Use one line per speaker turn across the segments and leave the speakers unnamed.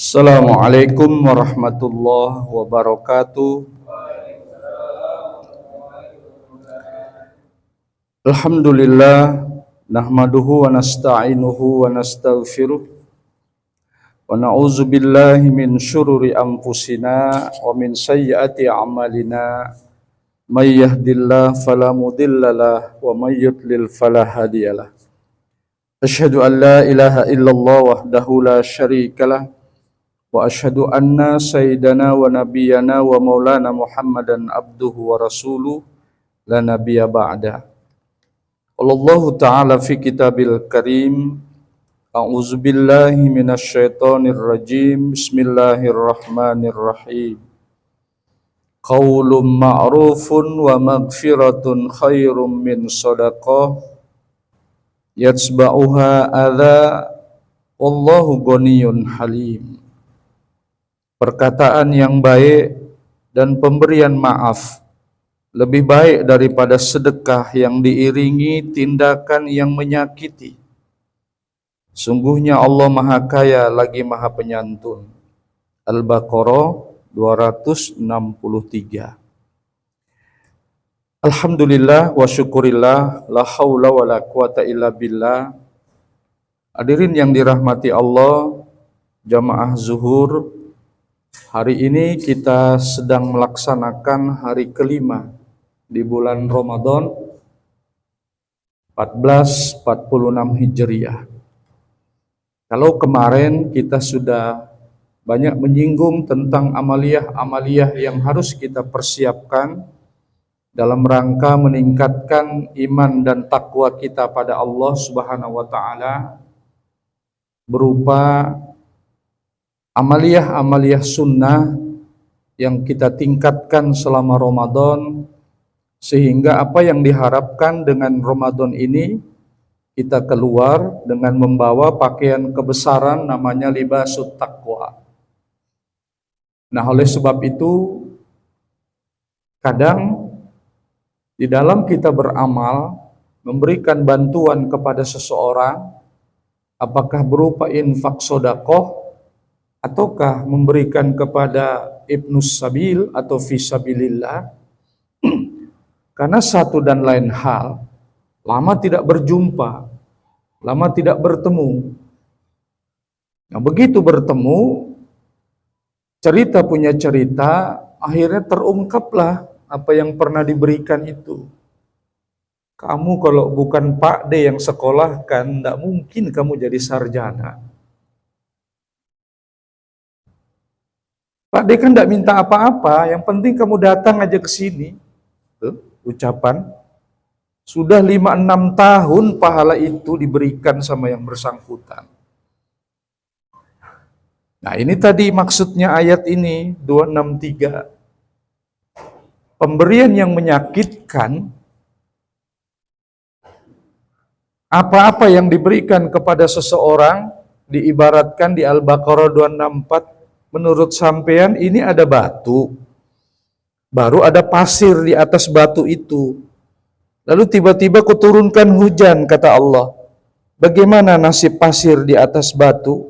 Assalamualaikum warahmatullahi wabarakatuh. Alhamdulillah nahmaduhu wa nasta'inuhu wa nastaghfiruh wa na'udzu billahi min syururi anfusina wa min sayyiati a'malina may yahdihillahu fala mudhillalah wa may yudlil fala hadiyalah. Asyhadu an la ilaha illallah wahdahu la syarikalah wa asyhadu anna sayyidana wa nabiyyana wa maulana Muhammadan abduhu wa rasuluh la nabiyya ba'da. Allahu ta'ala fi kitabil karim. A'udzu billahi minasyaitonir rajim. Bismillahirrahmanirrahim. Qaulun ma'rufun wa maghfiratun khairum min shadaqah yatsba'uha adza wallahu ghaniyyun halim. Perkataan yang baik dan pemberian maaf lebih baik daripada sedekah yang diiringi tindakan yang menyakiti. Sungguhnya Allah Maha Kaya lagi Maha Penyantun. Al-Baqarah 263. Alhamdulillah wa syukurillah, la haula wa la quwata illa billah. Hadirin yang dirahmati Allah, jamaah zuhur, hari ini kita sedang melaksanakan hari kelima di bulan Ramadan 1446 Hijriah. Kalau kemarin kita sudah banyak menyinggung tentang amaliyah-amaliyah yang harus kita persiapkan dalam rangka meningkatkan iman dan takwa kita pada Allah Subhanahu wa taala, berupa amaliyah-amaliyah sunnah yang kita tingkatkan selama Ramadan, sehingga apa yang diharapkan dengan Ramadan ini, kita keluar dengan membawa pakaian kebesaran namanya libasut taqwa. Nah, oleh sebab itu kadang di dalam kita beramal, memberikan bantuan kepada seseorang, apakah berupa infak sedekah ataukah memberikan kepada ibnus sabil atau fisabilillah, karena satu dan lain hal, lama tidak berjumpa, lama tidak bertemu. Nah, begitu bertemu, cerita punya cerita, akhirnya terungkaplah apa yang pernah diberikan itu. Kamu kalau bukan Pak D yang sekolahkan, tidak mungkin kamu jadi sarjana. Pak D kan tidak minta apa-apa, yang penting kamu datang aja ke sini. Tuh, ucapan. Sudah 5-6 tahun pahala itu diberikan sama yang bersangkutan. Nah, ini tadi maksudnya ayat ini 263. Pemberian yang menyakitkan, apa-apa yang diberikan kepada seseorang diibaratkan di Al-Baqarah 264, menurut sampean ini ada batu, baru ada pasir di atas batu itu, lalu tiba-tiba kuturunkan hujan, kata Allah. Bagaimana nasib pasir di atas batu?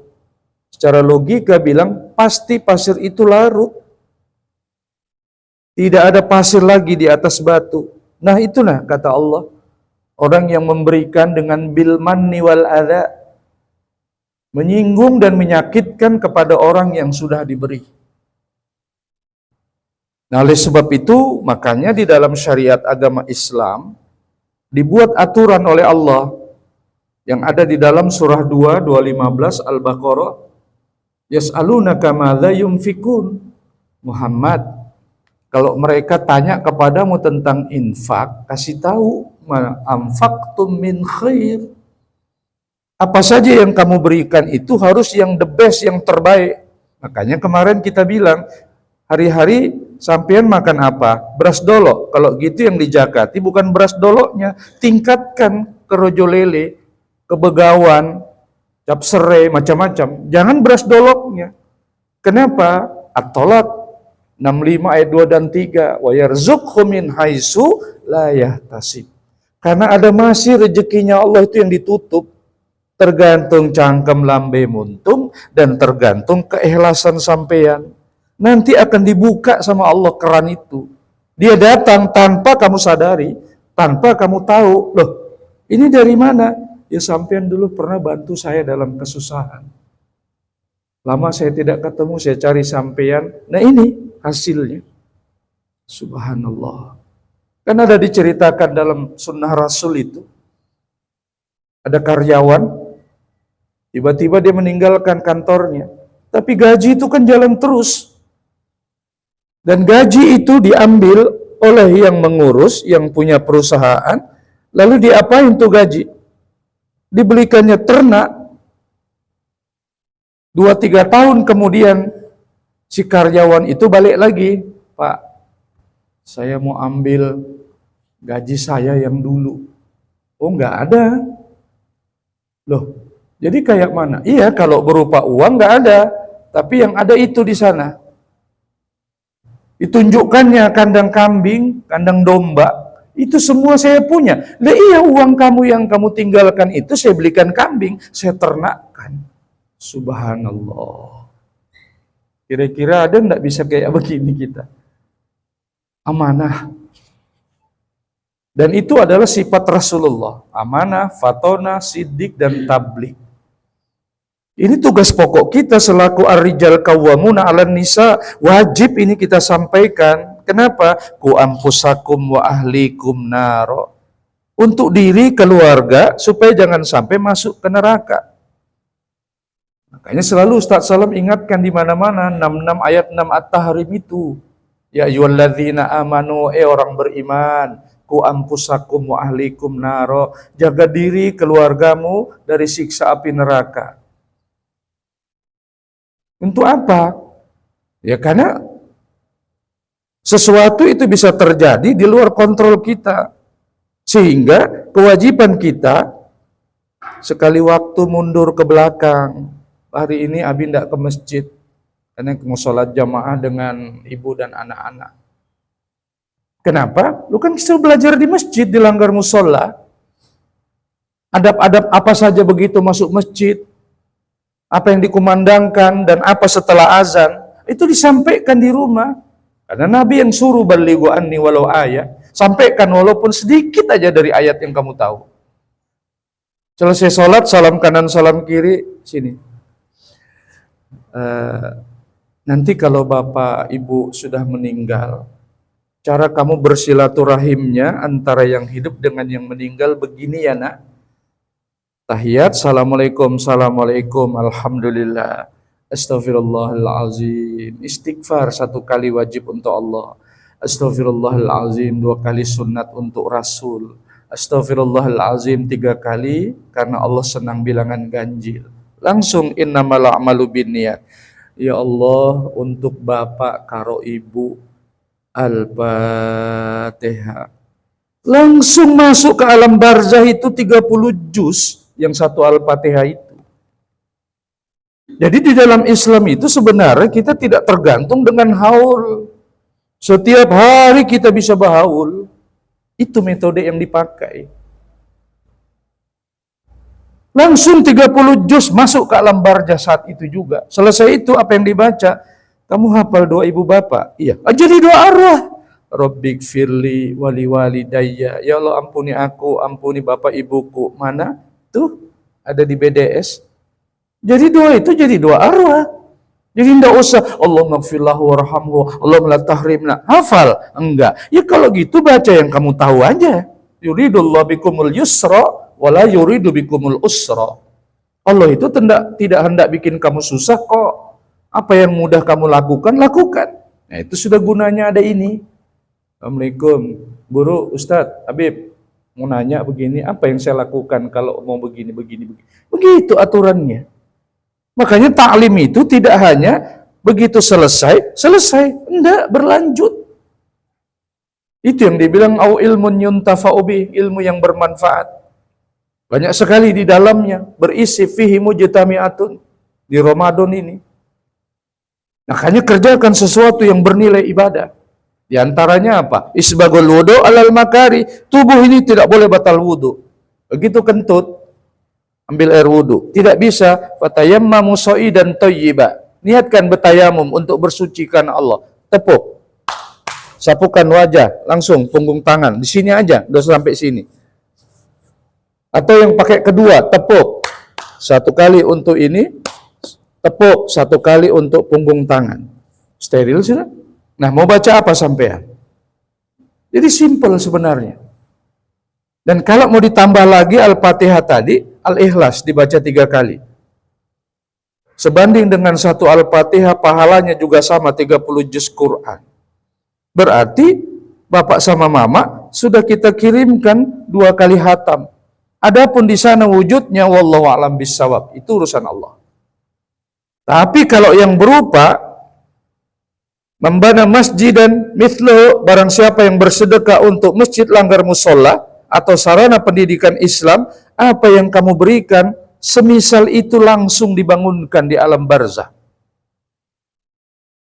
Secara logika bilang, pasti pasir itu larut. Tidak ada pasir lagi di atas batu. Nah, itulah kata Allah, orang yang memberikan dengan bil manni wal adza, menyinggung dan menyakitkan kepada orang yang sudah diberi. Nah, oleh sebab itu, makanya di dalam syariat agama Islam dibuat aturan oleh Allah yang ada di dalam surah 2:215 Al-Baqarah, yas'alunaka madza yunfikun. Muhammad, kalau mereka tanya kepadamu tentang infak, kasih tahu, ma anfaqtum min khair. Apa saja yang kamu berikan itu harus yang the best, yang terbaik. Makanya kemarin kita bilang, hari-hari sampean makan apa? Beras dolok. Kalau gitu yang dijakati bukan beras doloknya, tingkatkan ke rojo lele, ke begawan, cap serai, macam-macam. Jangan beras doloknya. Kenapa? At-Tolak 65 ayat 2 dan 3, wa yarzuqhu min haitsu la yahtasib. Karena ada masih rezekinya Allah itu yang ditutup. tergantung cangkem lambe muntung, dan tergantung keikhlasan sampean. Nanti akan dibuka sama Allah keran itu. Dia datang tanpa kamu sadari, tanpa kamu tahu. Loh, ini dari mana? Ya sampean dulu pernah bantu saya dalam kesusahan. Lama saya tidak ketemu, saya cari sampean. Nah ini hasilnya. Subhanallah. Kan ada diceritakan dalam sunnah Rasul itu. Ada karyawan, tiba-tiba dia meninggalkan kantornya. Tapi gaji itu kan jalan terus. Dan gaji itu diambil oleh yang mengurus, yang punya perusahaan. Lalu diapain tuh gaji? Dibelikannya ternak. 2-3 tahun kemudian si karyawan itu balik lagi. Pak, saya mau ambil gaji saya yang dulu. Oh, nggak ada. Loh, jadi kayak mana? Iya, kalau berupa uang nggak ada, tapi yang ada itu di sana. Ditunjukkannya kandang kambing, kandang domba, itu semua saya punya. Lah iya, uang kamu yang kamu tinggalkan itu saya belikan kambing, saya ternakkan. Subhanallah. Kira-kira ada nggak bisa kayak begini kita? Amanah. Dan itu adalah sifat Rasulullah. Amanah, fatona, siddiq, dan tablik. Ini tugas pokok kita selaku ar-rijal qawwamuna 'alan nisa. Wajib ini kita sampaikan. Kenapa? Ku ampusakum wa ahlikum naro. Untuk diri, keluarga, supaya jangan sampai masuk ke neraka. Makanya selalu Ustaz Salam ingatkan di mana-mana 66 ayat 6 At-Tahrim itu. Ya ayyuhalladzina amanu, orang beriman, ku ampusakum wa ahlikum naro, jaga diri keluargamu dari siksa api neraka. Untuk apa? Ya karena sesuatu itu bisa terjadi di luar kontrol kita. Sehingga kewajiban kita sekali waktu mundur ke belakang. Hari ini Abi tidak ke masjid karena mau sholat jamaah dengan ibu dan anak-anak. Kenapa? Lu kan bisa belajar di masjid, dilanggar musola. Adab-adab apa saja begitu masuk masjid, apa yang dikumandangkan dan apa setelah azan, itu disampaikan di rumah. Karena Nabi yang suruh balighu anni walau ayat, sampaikan walaupun sedikit aja dari ayat yang kamu tahu. Selesai sholat, salam kanan, salam kiri, sini. Nanti kalau bapak ibu sudah meninggal, cara kamu bersilaturahimnya antara yang hidup dengan yang meninggal begini ya nak. Tahiyat, assalamualaikum, assalamualaikum, alhamdulillah, astaghfirullahalazim. Istighfar 1 kali wajib untuk Allah, astaghfirullahalazim 2 kali sunat untuk Rasul, astaghfirullahalazim 3 kali karena Allah senang bilangan ganjil. Langsung innamal a'malu binniyat. Ya Allah, untuk bapak karo ibu, Al-Fatihah. Langsung masuk ke alam barzah itu 30 juz. Yang 1 Al-Fatihah itu. Jadi di dalam Islam itu sebenarnya kita tidak tergantung dengan haul. Setiap hari kita bisa berhaul. Itu metode yang dipakai. Langsung 30 juz masuk ke alam barzah saat itu juga. Selesai itu apa yang dibaca? Kamu hafal doa ibu bapak? Iya. Jadi doa arwah. Rabbik firli wali walidayya. Ya Allah ampuni aku, ampuni bapak ibuku. Mana? Tuh ada di BDS. Jadi doa itu jadi doa arwah. Jadi tidak usah Allah maghfirlahu warhamhu, Allah la tahrimna. Hafal? Enggak. Ya kalau gitu baca yang kamu tahu aja. Yuridullahu bikumul yusra wala yuridu bikumul usra. Allah itu tidak hendak bikin kamu susah kok. Apa yang mudah kamu lakukan, lakukan. Nah itu sudah gunanya ada ini. Assalamualaikum, Guru, Ustadz, Habib. Mau nanya begini, apa yang saya lakukan kalau mau begini. Begitu aturannya. Makanya taklim itu tidak hanya begitu selesai, enggak, berlanjut. Itu yang dibilang au ilmun yuntafa'u bih, ilmu yang bermanfaat. Banyak sekali di dalamnya, berisi fihi mujtami'atun di Ramadan ini. Makanya kerjakan sesuatu yang bernilai ibadah. Di antaranya apa? Isbagul wudu alal makari. Tubuh ini tidak boleh batal wudu. Begitu kentut, ambil air wudhu. Tidak bisa, fatayammamu sha'idan thayyiba. Niatkan bertayamum untuk bersucikan Allah. Tepuk. Sapukan wajah, langsung punggung tangan. Di sini aja, udah sampai sini. Atau yang pakai kedua, tepuk. Satu kali untuk ini, tepuk. Satu kali untuk punggung tangan. Steril sudah. Nah, mau baca apa sampean? Jadi simpel sebenarnya. Dan kalau mau ditambah lagi Al-Fatihah tadi, Al-Ikhlas dibaca 3 kali. Sebanding dengan satu Al-Fatihah, pahalanya juga sama 30 juz Quran. Berarti bapak sama mama sudah kita kirimkan 2 kali hatam. Adapun di sana wujudnya wallahu a'lam bissawab, itu urusan Allah. Tapi kalau yang berupa membana masjidan mithlu, barang siapa yang bersedekah untuk masjid langgar musola atau sarana pendidikan Islam, apa yang kamu berikan semisal itu langsung dibangunkan di alam barzah.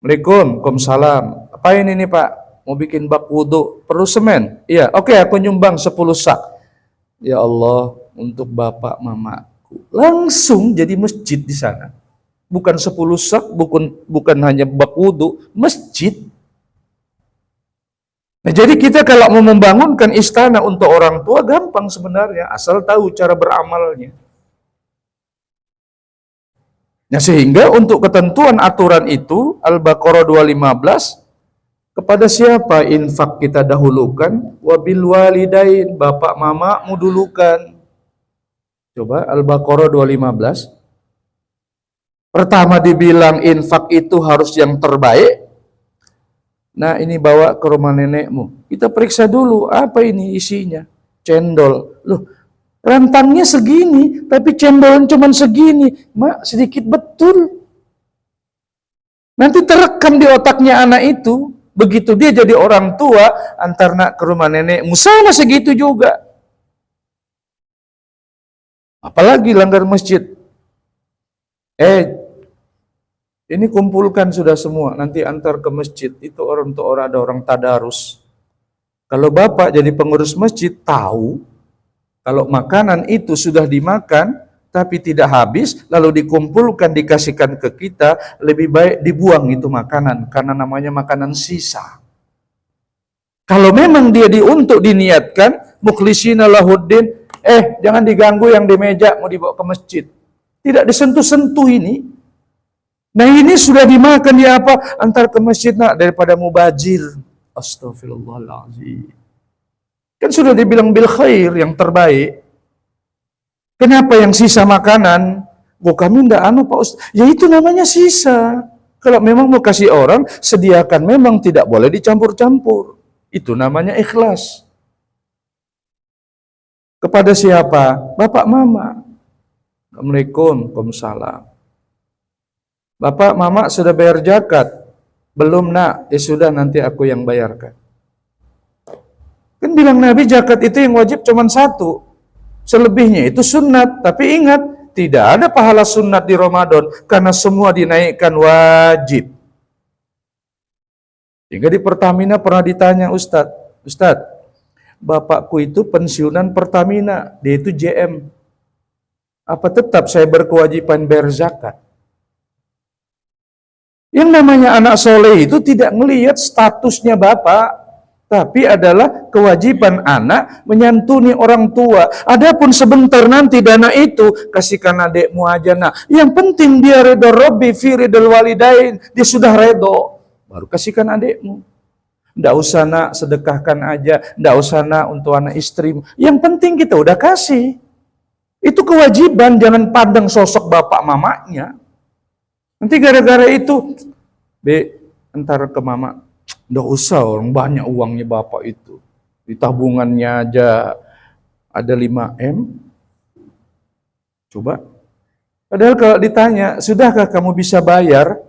Waalaikumsalam. Apain ini Pak? Mau bikin bak wudhu, perlu semen? Iya, oke, aku nyumbang 10 sak. Ya Allah, untuk bapak mamaku. Langsung jadi masjid di sana. Bukan 10 sak, bukan hanya bak wudhu, masjid. Nah, jadi kita kalau mau membangunkan istana untuk orang tua gampang sebenarnya, asal tahu cara beramalnya. Nah, sehingga untuk ketentuan aturan itu Al-Baqarah 215, kepada siapa infak kita dahulukan? Wabil walidain, bapak mamamu dulukan. Coba Al-Baqarah 215. Pertama dibilang infak itu harus yang terbaik. Nah, ini bawa ke rumah nenekmu. Kita periksa dulu apa ini isinya. Cendol. Loh, rantangnya segini, tapi cendolnya cuma segini. Mak, sedikit betul. Nanti terekam di otaknya anak itu. Begitu dia jadi orang tua, antar nak ke rumah nenekmu, sama segitu juga. Apalagi langgar masjid. Ini kumpulkan sudah semua, nanti antar ke masjid. Itu orang untuk orang, ada orang tadarus. Kalau bapak jadi pengurus masjid, tahu kalau makanan itu sudah dimakan tapi tidak habis, lalu dikumpulkan dikasihkan ke kita, lebih baik dibuang itu makanan karena namanya makanan sisa. Kalau memang dia untuk diniatkan mukhlisina lahuddin, jangan diganggu yang di meja mau dibawa ke masjid. Tidak disentuh-sentuh ini. Nah, ini sudah dimakan dia apa? Antar ke masjid nak, daripada mubazir. Astagfirullahaladzim. Kan sudah dibilang bil khair, yang terbaik. Kenapa yang sisa makanan? Kami enggak Pak Ustaz. Ya itu namanya sisa. Kalau memang mau kasih orang, sediakan, memang tidak boleh dicampur-campur. Itu namanya ikhlas. Kepada siapa? Bapak mama. Waalaikumsalam. Bapak mama sudah bayar zakat? Belum nak. Ya sudah, nanti aku yang bayarkan. Kan bilang Nabi zakat itu yang wajib cuma 1. Selebihnya itu sunat. Tapi ingat, tidak ada pahala sunat di Ramadan karena semua dinaikkan wajib. Hingga di Pertamina pernah ditanya Ustadz, bapakku itu pensiunan Pertamina, dia itu JM. Apa tetap saya berkewajiban bayar zakat? Yang namanya anak soleh itu tidak melihat statusnya bapak, tapi adalah kewajiban anak menyantuni orang tua. Adapun sebentar nanti dana itu kasihkan adekmu aja nak. Yang penting dia redha Rabbi fi ridal walidain, dia sudah redha, baru kasihkan adekmu. Nggak usah nak, sedekahkan aja. Nggak usah nak untuk anak istrimu. Yang penting kita udah kasih. Itu kewajiban, jangan pandang sosok bapak mamanya. Nanti gara-gara itu, entar ke mama, nggak usah, orang banyak uangnya bapak itu. Di tabungannya aja ada 5M. Coba. Padahal kalau ditanya, sudahkah kamu bisa bayar?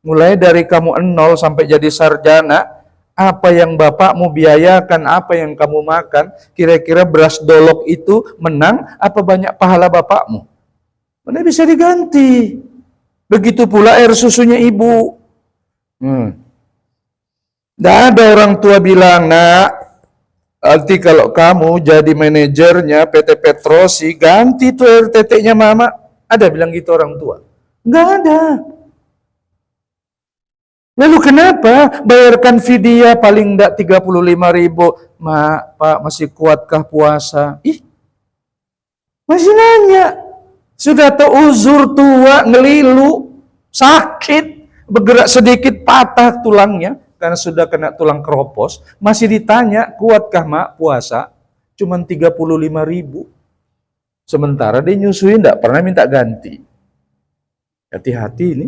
Mulai dari kamu 0 sampai jadi sarjana, apa yang bapakmu biayakan, apa yang kamu makan, kira-kira beras dolok itu menang, apa banyak pahala bapakmu? Mana bisa diganti? Begitu pula air susunya ibu. Nggak ada orang tua bilang, nak, Nanti kalau kamu jadi manajernya PT Petrosi, ganti tuh RTT-nya mama. Ada bilang gitu orang tua? Nggak ada. Lalu kenapa bayarkan vidya paling enggak 35.000? Pak, masih kuatkah puasa? Ih, masih nanya. Sudah tahu uzur, tua, ngelilu, sakit, bergerak sedikit patah tulangnya karena sudah kena tulang keropos, masih ditanya, kuatkah mak puasa? Cuman 35.000. Sementara dia nyusui enggak pernah minta ganti. Hati-hati ini.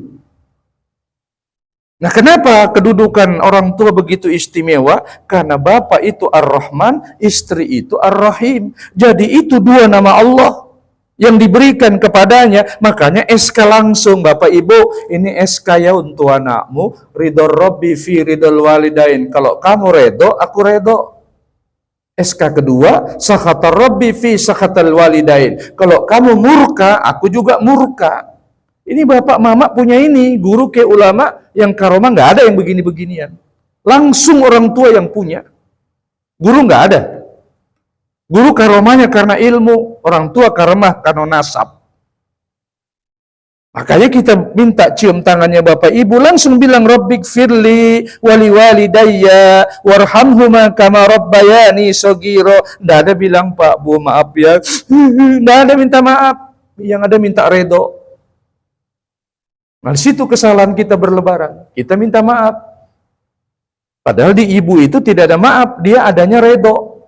Nah, kenapa kedudukan orang tua begitu istimewa? Karena bapak itu Ar-Rahman, istri itu Ar-Rahim. Jadi itu dua nama Allah yang diberikan kepadanya. Makanya SK langsung, Bapak Ibu, ini SK ya untuk anakmu. Ridho Rabbi fi ridhol walidain. Kalau kamu redo, aku redo. SK kedua, sakhatar Rabbi fi sakhatal walidain. Kalau kamu murka, aku juga murka. Ini bapak mama punya ini, guru ke ulama yang karomah nggak ada yang begini-beginian. Langsung orang tua yang punya. Guru nggak ada. Guru karomahnya karena ilmu, orang tua karomah karena nasab. Makanya kita minta cium tangannya bapak ibu, langsung bilang Rabbik firli wali walidayya warhamhuma kama rabbayani sogiro. Nggak ada bilang Pak Bu maaf ya, nggak ada minta maaf, yang ada minta redo. Nah, di situ kesalahan kita berlebaran. Kita minta maaf. Padahal di ibu itu tidak ada maaf, dia adanya redo.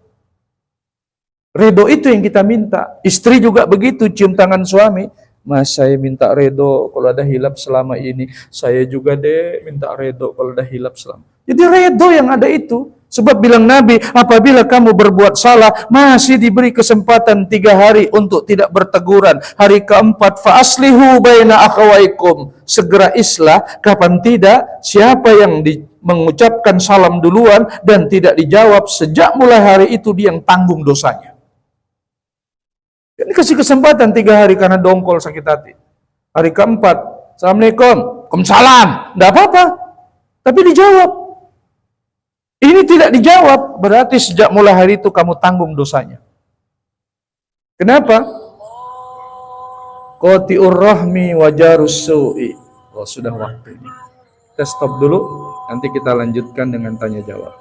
Redo itu yang kita minta. Istri juga begitu, cium tangan suami. Mas, saya minta redo kalau ada hilap selama ini. Saya juga deh minta redo kalau ada hilap selama. Jadi redo yang ada itu. Sebab bilang Nabi, apabila kamu berbuat salah, masih diberi kesempatan 3 hari untuk tidak berteguran. Hari keempat, fa'aslihu baina akhawaikum. Segera islah, kapan tidak, siapa yang mengucapkan salam duluan dan tidak dijawab, sejak mulai hari itu dia yang tanggung dosanya. Ini kasih kesempatan 3 hari karena dongkol sakit hati. Hari keempat, Assalamualaikum, Waalaikumsalam, enggak apa-apa. Tapi dijawab. Ini tidak dijawab, berarti sejak mulai hari itu kamu tanggung dosanya. Kenapa? Qati'ur rahmi wajarus su'i. Oh, sudah waktu ini. Kita stop dulu, nanti kita lanjutkan dengan tanya jawab.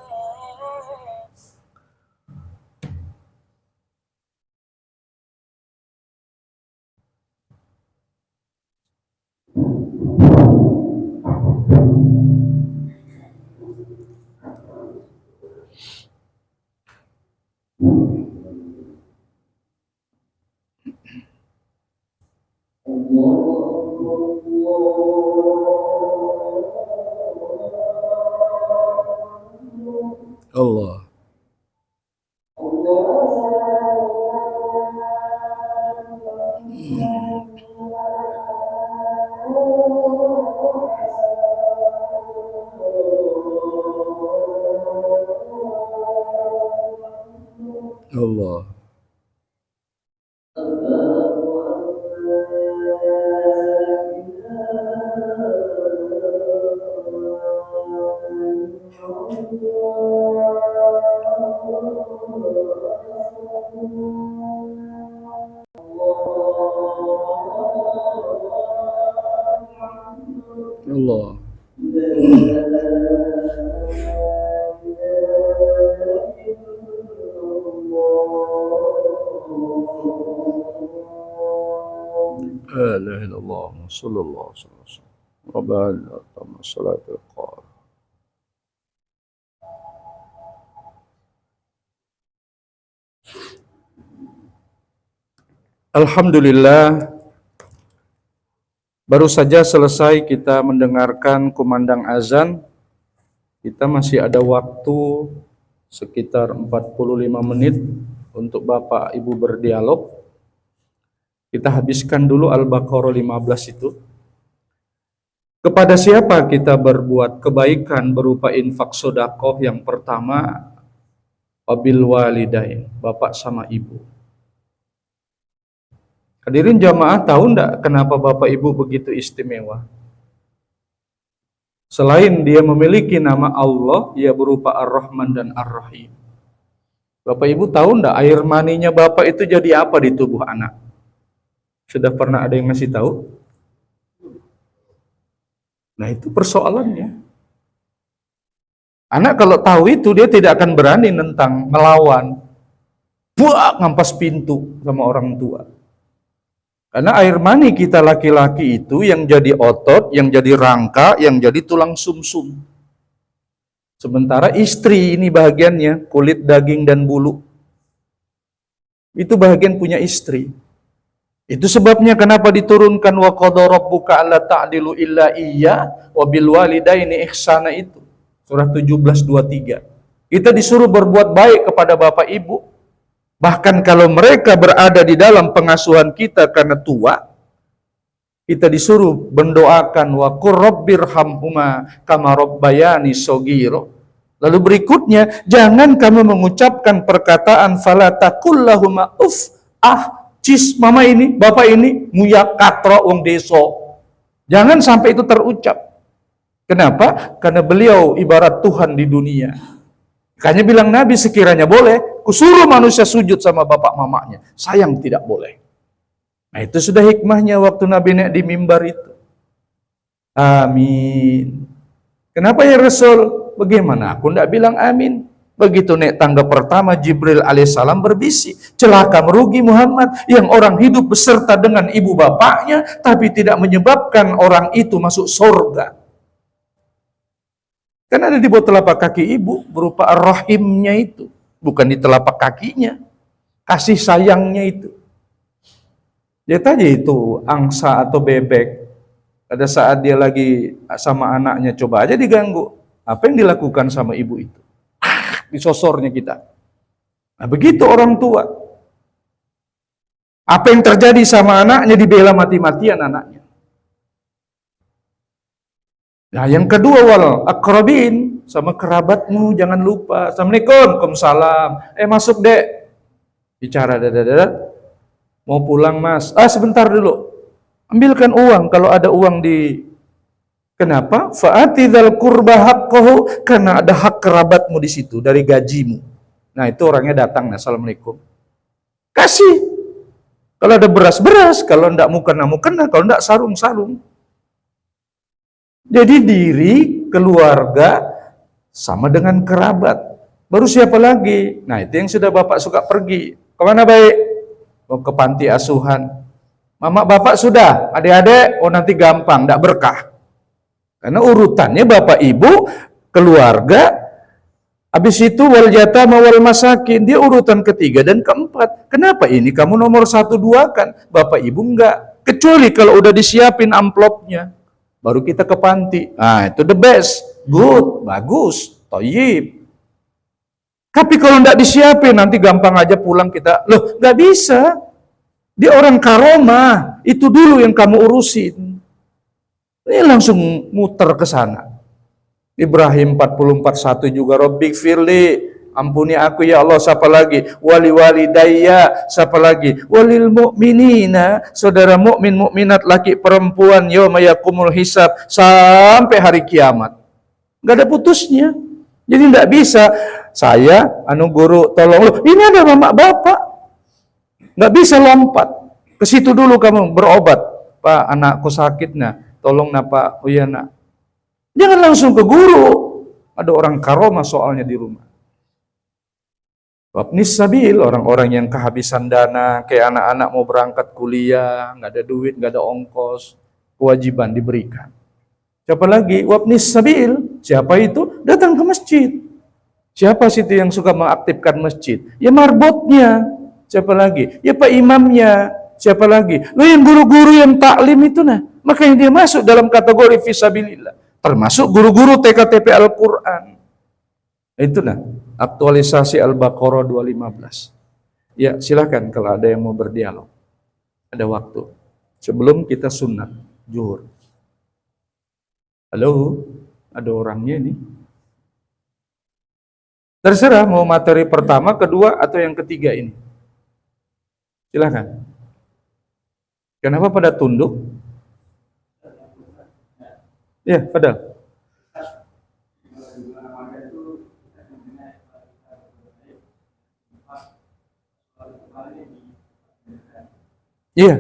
Allah. Allah. Allah. La ilaha illallah sallallahu alaihi wasallam. Rabbana tamma salatul qar. Alhamdulillah, baru saja selesai kita mendengarkan kumandang azan. Kita masih ada waktu sekitar 45 menit untuk Bapak Ibu berdialog. Kita habiskan dulu Al-Baqarah 15 itu. Kepada siapa kita berbuat kebaikan berupa infak sedekah? Yang pertama, wabil walidain, bapak sama ibu. Hadirin jamaah, tahu enggak kenapa bapak ibu begitu istimewa? Selain dia memiliki nama Allah, ia berupa Ar-Rahman dan Ar-Rahim. Bapak Ibu tahu enggak air maninya Bapak itu jadi apa di tubuh anak? Sudah pernah ada yang ngasih tahu? Nah, itu persoalannya. Anak kalau tahu itu dia tidak akan berani nentang, melawan. Buak ngampas pintu sama orang tua. Karena air mani kita laki-laki itu yang jadi otot, yang jadi rangka, yang jadi tulang sumsum. Sementara istri ini bagiannya kulit, daging, dan bulu. Itu bagian punya istri. Itu sebabnya kenapa diturunkan wa qadha rabbuka alla ta'dilu illa iya wa bil walidaini ihsana itu. Surah 17:23. Kita disuruh berbuat baik kepada bapak ibu. Bahkan kalau mereka berada di dalam pengasuhan kita karena tua, kita disuruh mendoakan wa qur rabbirhamhuma kama rabbayani shaghira. Lalu berikutnya, jangan kamu mengucapkan perkataan fala taqul lahuma uff, cis mama ini, bapak ini, nguyak katro wong deso. Jangan sampai itu terucap. Kenapa? Karena beliau ibarat Tuhan di dunia. Makanya bilang Nabi, sekiranya boleh, kusuruh manusia sujud sama bapak mamanya. Sayang tidak boleh. Nah, itu sudah hikmahnya waktu Nabi naik di mimbar itu. Amin. Kenapa ya Rasul? Bagaimana aku tidak bilang amin? Begitu naik tangga pertama, Jibril alaihissalam berbisik, celaka merugi Muhammad yang orang hidup beserta dengan ibu bapaknya, tapi tidak menyebabkan orang itu masuk surga. Kan ada di bawah telapak kaki ibu, berupa rahimnya itu. Bukan di telapak kakinya. Kasih sayangnya itu. Lihat aja itu angsa atau bebek. Pada saat dia lagi sama anaknya, coba aja diganggu. Apa yang dilakukan sama ibu itu? Disosornya kita. Nah, begitu orang tua. Apa yang terjadi sama anaknya, dibela mati-matian anaknya. Nah, yang kedua, wal aqrabin, sama kerabatmu jangan lupa. Assalamualaikum, waalaikumsalam. Masuk dek. Bicara, mau pulang mas. Sebentar dulu. Ambilkan uang kalau ada uang di. Kenapa? Fa'atidhal qurba haqqahu, karena ada hak kerabatmu di situ dari gajimu. Nah, itu orangnya datang, assalamualaikum. Kasih. Kalau ada beras, kalau enggak mukena, kalau enggak sarung. Jadi diri, keluarga sama dengan kerabat. Baru siapa lagi? Nah, itu yang sudah Bapak suka pergi. Kemana baik? Mau ke panti asuhan. Mama Bapak sudah, adik-adik, nanti gampang, enggak berkah. Karena urutannya Bapak Ibu, keluarga, habis itu wal yatama wal masakin, dia urutan ketiga dan keempat. Kenapa ini kamu nomor 1-2 kan? Bapak Ibu enggak. Kecuali kalau udah disiapin amplopnya, baru kita ke panti. Nah, itu the best, good, bagus, toyib. Tapi kalau enggak disiapin, nanti gampang aja pulang kita. Loh, enggak bisa. Dia orang karomah, itu dulu yang kamu urusin. Ini langsung muter ke sana. Ibrahim 44:1 juga, Rabbik firli, ampuni aku ya Allah, siapa lagi? Wali walidayya, siapa lagi? Walil mu'minina, saudara mukmin mukminat laki perempuan, yauma yaqumul hisab, sampai hari kiamat. Enggak ada putusnya. Jadi enggak bisa saya guru tolong lu, ini ada mama bapak. Enggak bisa lompat. Ke situ dulu kamu berobat. Pak, anakku sakit nah. Tolong Pak, oh iya nak. Jangan langsung ke guru. Ada orang karomah soalnya di rumah. Wabnis sabil, orang-orang yang kehabisan dana, kayak anak-anak mau berangkat kuliah, nggak ada duit, nggak ada ongkos, kewajiban diberikan. Siapa lagi? Wabnis sabil, siapa itu? Datang ke masjid. Siapa sih itu yang suka mengaktifkan masjid? Ya marbotnya. Siapa lagi? Ya Pak imamnya. Siapa lagi? Lo yang guru-guru yang taklim itu nah. Makanya dia masuk dalam kategori fisabilillah. Termasuk guru-guru TKTP Al-Quran. Itulah aktualisasi Al-Baqarah 215. Ya silakan kalau ada yang mau berdialog. Ada waktu. Sebelum kita sunat zuhur. Halo? Ada orangnya ini. Terserah mau materi pertama, kedua, atau yang ketiga ini. Silakan. Kenapa pada tunduk? Ya, padahal. Iya,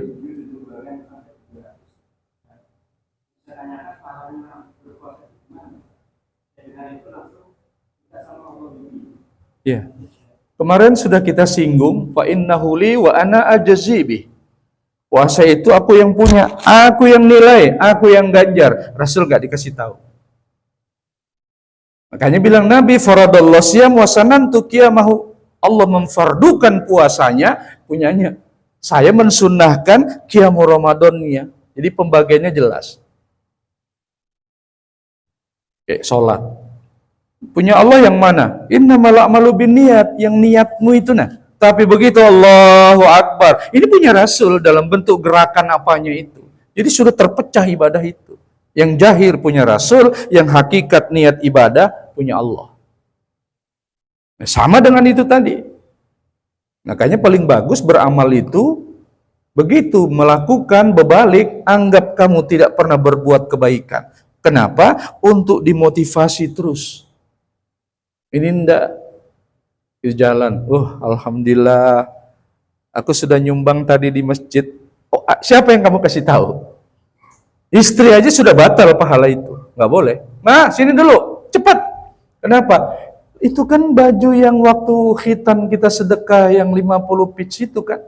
iya. Kemarin sudah kita singgung, fa innahu li wa ana ajzi bih. Puasa itu aku yang punya, aku yang nilai, aku yang ganjar. Rasul gak dikasih tahu. Makanya bilang Nabi, faradallahu siyam wa sanantu qiyamahu. Allah memfardukan puasanya, punyanya. Saya mensunnahkan qiyam Ramadannya. Jadi pembagiannya jelas. Kayak sholat. Punya Allah yang mana? Innamal a'malu binniyat, yang niatmu itu nah. Tapi begitu Allahu Akbar, ini punya Rasul dalam bentuk gerakan apanya itu. Jadi sudah terpecah ibadah itu. Yang jahir punya Rasul, yang hakikat niat ibadah punya Allah. Nah, sama dengan itu tadi. Makanya paling bagus beramal itu begitu melakukan berbalik, anggap kamu tidak pernah berbuat kebaikan. Kenapa? Untuk dimotivasi terus. Ini ndak di jalan. Alhamdulillah, aku sudah nyumbang tadi di masjid. Siapa yang kamu kasih tahu? Istri aja sudah batal pahala itu. Nggak boleh. Nah, sini dulu, cepat. Kenapa? Itu kan baju yang waktu khitan kita sedekah yang 50 pitch itu kan.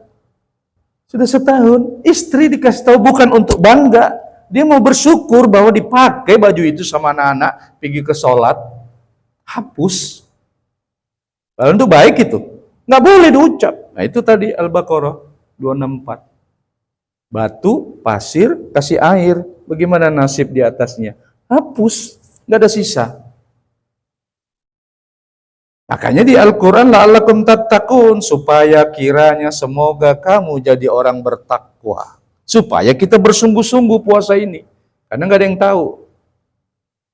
Sudah setahun. Istri dikasih tahu bukan untuk bangga. Dia mau bersyukur bahwa dipakai baju itu sama anak-anak pergi ke sholat. Hapus. Lalu itu baik itu. Nggak boleh diucap. Nah itu tadi Al-Baqarah 264. Batu, pasir, kasih air. Bagaimana nasib di atasnya? Hapus. Nggak ada sisa. Makanya di Al-Quran la'allakum tattaqun, supaya kiranya semoga kamu jadi orang bertakwa. Supaya kita bersungguh-sungguh puasa ini. Karena nggak ada yang tahu.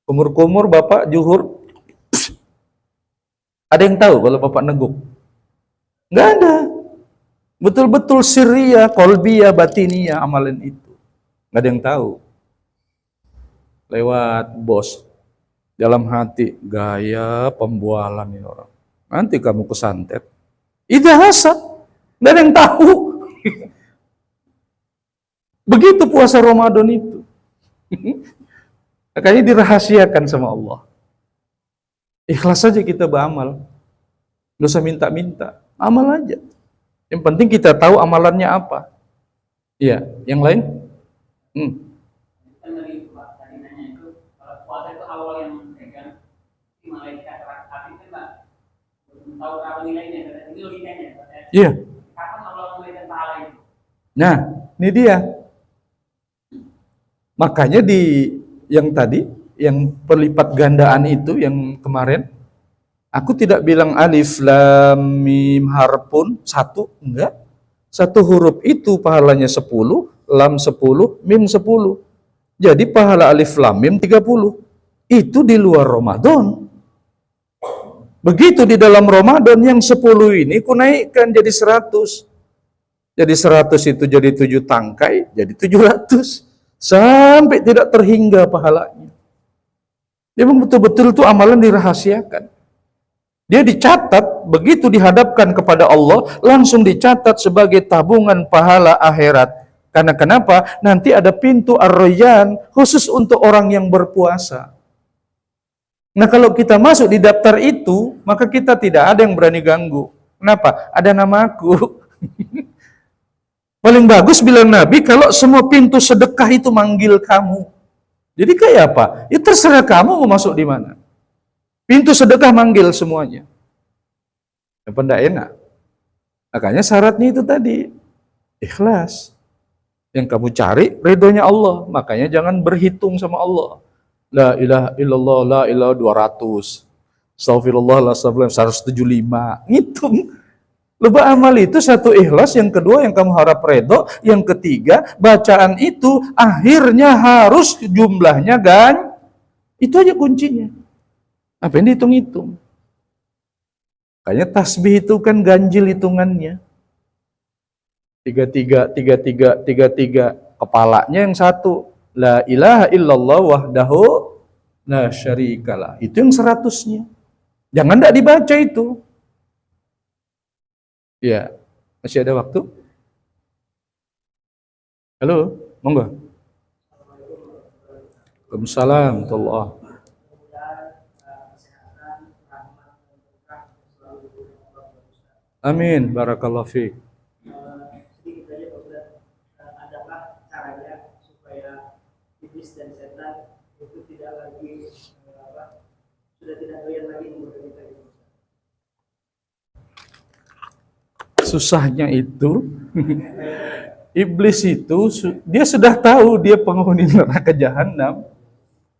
Kumur-kumur Bapak Juhur, ada yang tahu kalau Bapak neguk? Nggak ada. Betul-betul sirriyah, kolbiyah, batiniyah amalan itu. Nggak ada yang tahu. Lewat bos. Dalam hati, gaya pembualan ini orang. Nanti kamu kesantet. Itu hasad. Nggak ada yang tahu. Begitu puasa Ramadan itu. Makanya dirahasiakan sama Allah. Ikhlas saja kita beramal. Nggak usah minta-minta. Amal aja. Yang penting kita tahu amalannya apa. Iya, yang lain? Iya. Nah, ini dia. Makanya di yang tadi, yang perlipat gandaan itu yang kemarin, aku tidak bilang alif lam mim harpun satu, enggak. Satu huruf itu pahalanya 10, lam 10, mim 10. Jadi pahala alif lam mim 30. Itu di luar Ramadan. Begitu di dalam Ramadan yang 10 ini ku naikkan jadi 100. Jadi 100 itu jadi 7 tangkai, jadi 700. Sampai tidak terhingga pahalanya. Memang betul-betul itu amalan dirahasiakan. Dia dicatat, begitu dihadapkan kepada Allah, langsung dicatat sebagai tabungan pahala akhirat. Karena kenapa? Nanti ada pintu Ar-Rayyan khusus untuk orang yang berpuasa. Nah kalau kita masuk di daftar itu, maka kita tidak ada yang berani ganggu. Kenapa? Ada namaku. Paling bagus bilang Nabi, kalau semua pintu sedekah itu manggil kamu. Jadi kayak apa? Ya terserah kamu mau masuk di mana. Pintu sedekah manggil semuanya. Apa enggak enak? Makanya syaratnya itu tadi. Ikhlas. Yang kamu cari ridhonya Allah. Makanya jangan berhitung sama Allah. La ilaha illallah, la ilaha 200. Astagfirullah, astagfirullah, 175. Ngitung. Lebah amal itu satu ikhlas, yang kedua yang kamu harap ridho, yang ketiga bacaan itu akhirnya harus jumlahnya itu aja kuncinya. Apa yang dihitung-hitung? Kayaknya tasbih itu kan ganjil hitungannya. 33. Kepalanya yang satu. La ilaha illallah wahdahu la syarikalah. Itu yang 100-nya. Jangan tidak dibaca itu. Ya, masih ada waktu? Halo, monggo. Waalaikumsalam warahmatullahi. Amin, barakallahu fiik.
Sedikit saja Pak Ustaz, adakah caranya supaya iblis dan setan itu tidak lagi sudah tidak doyan lagi menggoda kita gitu?
Susahnya itu iblis itu dia sudah tahu dia penghuni neraka jahanam.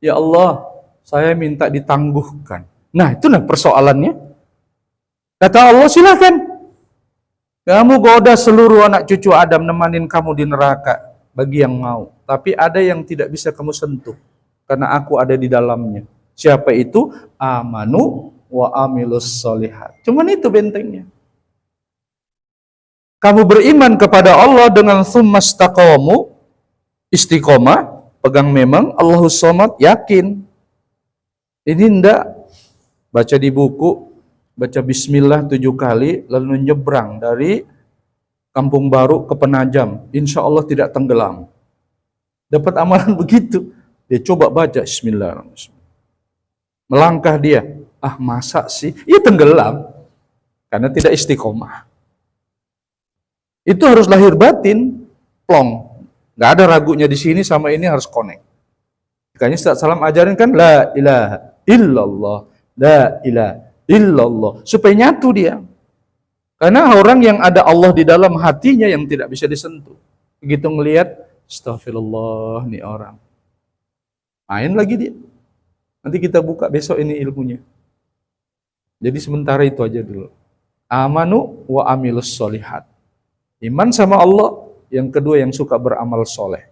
Ya Allah, saya minta ditangguhkan. Nah, itu persoalannya. Kata Allah, silakan. Kamu goda seluruh anak cucu Adam nemanin kamu di neraka bagi yang mau. Tapi ada yang tidak bisa kamu sentuh karena aku ada di dalamnya. Siapa itu? Amanu wa amilus solihat. Cuman itu bentengnya. Kamu beriman kepada Allah dengan tsumastaqamu, istiqomah, pegang memang, Allahus Somad, yakin. Ini ndak baca di buku, baca bismillah 7 kali, lalu nyebrang dari Kampung Baru ke Penajam. Insya Allah tidak tenggelam. Dapat amalan begitu. Dia coba baca bismillahirrahmanirrahim. Melangkah dia. Ah, masa sih? Iya tenggelam. Karena tidak istiqomah. Itu harus lahir batin, plong. Nggak ada ragunya di sini sama ini harus connect. Makanya Ustaz Salam ajarin kan la ilaha illallah, la ilaha illallah, supaya nyatu dia. Karena orang yang ada Allah di dalam hatinya yang tidak bisa disentuh. Begitu ngelihat, astagfirullah nih orang. Main lagi dia. Nanti kita buka besok ini ilmunya. Jadi sementara itu aja dulu. Amanu wa amilus solihat. Iman sama Allah, yang kedua yang suka beramal soleh.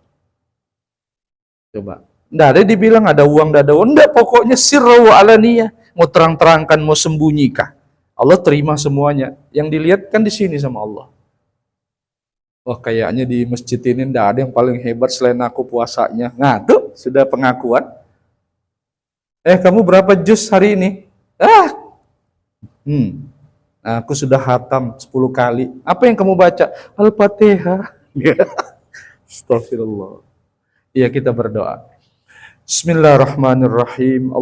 Coba. Nggak ada dibilang ada uang, nggak ada uang. Nggak, pokoknya sirra wa alaniyah. Mau terang-terangkan, mau sembunyikan. Allah terima semuanya. Yang dilihat kan di sini sama Allah. Wah, kayaknya di masjid ini nggak ada yang paling hebat selain aku puasanya. Nah, tuh sudah pengakuan. Kamu berapa juz hari ini? Aku sudah hatam 10 kali. Apa yang kamu baca? Al-Fatihah. Astagfirullah. Ya, kita berdoa. Bismillahirrahmanirrahim.